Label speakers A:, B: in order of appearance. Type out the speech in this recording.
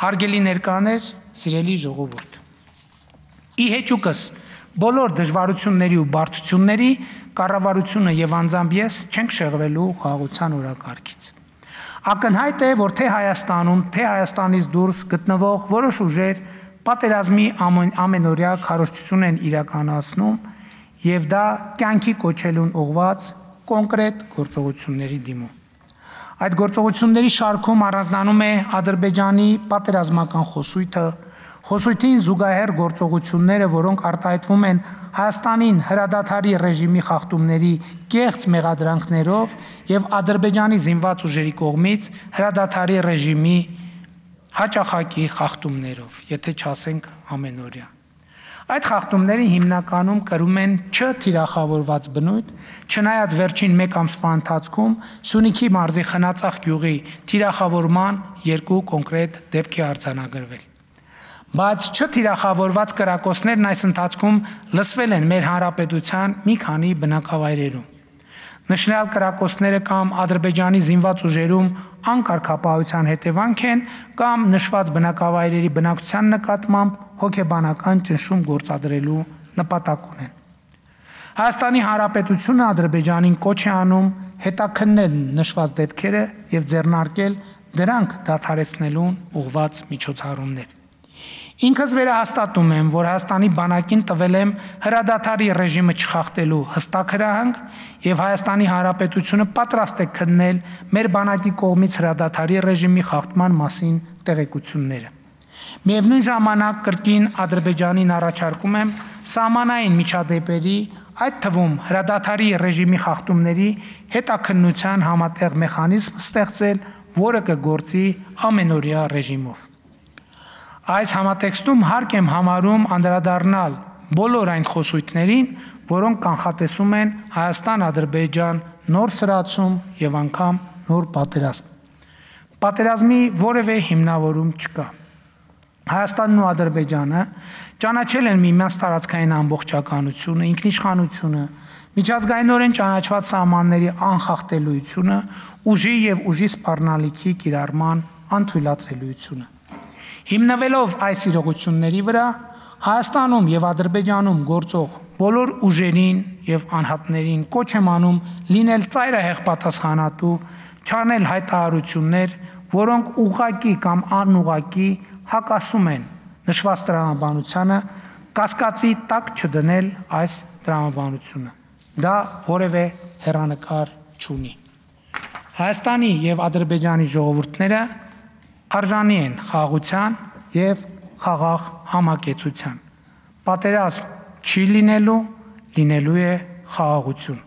A: Հարգելի ներկաներ, սիրելի ժողովուրդ։ Ի հեճուկս բոլոր դժվարությունների ու բարդությունների կառավարությունը եւ անձամբ ես չենք շեղվելու խաղաղության օրակարգից։ Ակնհայտ է, որ թե Հայաստանում, թե Հայաստանից դուրս գտնվող որոշ ուժեր պատերազմի ամենօրյա քարոզչություն են իրականացնում եւ դա կյանքի կոչելուն ուղղված կոնկրետ գործողությունների դիմում։ Այդ գործողությունների շարքում առանձնանում է Ադրբեջանի պատերազմական խոսույթին զուգահեռ գործողությունները, որոնք արտահայտվում են Հայաստանին հրադադարի ռեժիմի խախտումների կեղծ մեղադրանքներով եւ Ադրբեջանի զինված ուժերի կողմից հրադադարի ռեժիմի հաճախակի խախտումներով, եթե չասենք ամենօրյա։ Այդ խախտումները հիմնականում կրում են չթիրախավորված բնույթ, չնայած վերջին 1 ամսվա ընթացքում Սյունիքի մարզի Խնածախ գյուղի թիրախավորման 2 կոնկրետ դեպք է արձանագրվել։ Բայց չթիրախավորված կրակոցներն այս ընթացքում լսվել են մեր հանրապետության մի քանի բնակավայրերում։ Նշանալ կրակոցները կամ Ադրբեջանի զինված ուժերում անկարգապահության հետևանք են կամ նշված բնակավայրերի բնակչության նկատմամբ հոգեբանական ճնշում գործադրելու նպատակ ունեն։ Հայաստանի Հանրապետությունը Ադրբեջանին կոչ է անում հետաքննել նշված դեպքերը եւ ձեռնարկել դրանք դադարեցնելուն ուղղված միջոցառումներ։ Ինքս վերահաստատում եմ, որ Հայաստանի բանակին տվել եմ հրադադարի ռեժիմը չխախտելու հստակ հրահանգ եւ Հայաստանի Հանրապետությունը պատրաստ է քննել մեր բանակի կողմից հրադադարի ռեժիմի խախտման մասին տեղեկությունները։ Միևնույն ժամանակ կրկին Ադրբեջանին առաջարկում եմ սահմանային միջադեպերի, այդ թվում հրադադարի ռեժիմի խախտումների հետաքննության համատեղ մեխանիզմ ստեղծել, որը կգործի ամենօրյա ռեժիմով։ Այս համատեքստում հարկ եմ համարում անդրադառնալ բոլոր այն խոսույթներին, որոնք կանխատեսում են Հայաստան-Ադրբեջան նոր սրացում եւ անգամ նոր պատերազմ։ Պատերազմի որևէ հիմնավորում չկա։ Հայաստանն ու Ադրբեջանը ճանաչել են միմյանց տարածքային ամբողջականությունը, ինքնիշխանությունը, միջազգայինորեն ճանաչված սահմանների անխախտելիությունը, ուժի եւ ուժի սպառնալիքի կիրառման անթույլատրելիությունը։ Հիմնվելով այս իրողությունների վրա, Հայաստանում եւ Ադրբեջանում գործող բոլոր ուժերին եւ անհատներին կոչ եմ անում լինել ծայրահեղ պատասխանատու, չանել հայտարարություններ, որոնք ուղղակի կամ անուղղակի հակասում են նշված տրամաբանությանը, կասկածի տակ չդնել այս տրամաբանությունը։ Դա որևէ հեռանկար չունի։ Հայաստանի եւ Ադրբեջանի ժողովուրդները արժանի են խաղաղության եւ խաղաղ համակեցության։ Պատերազմ չի լինելու է խաղաղություն։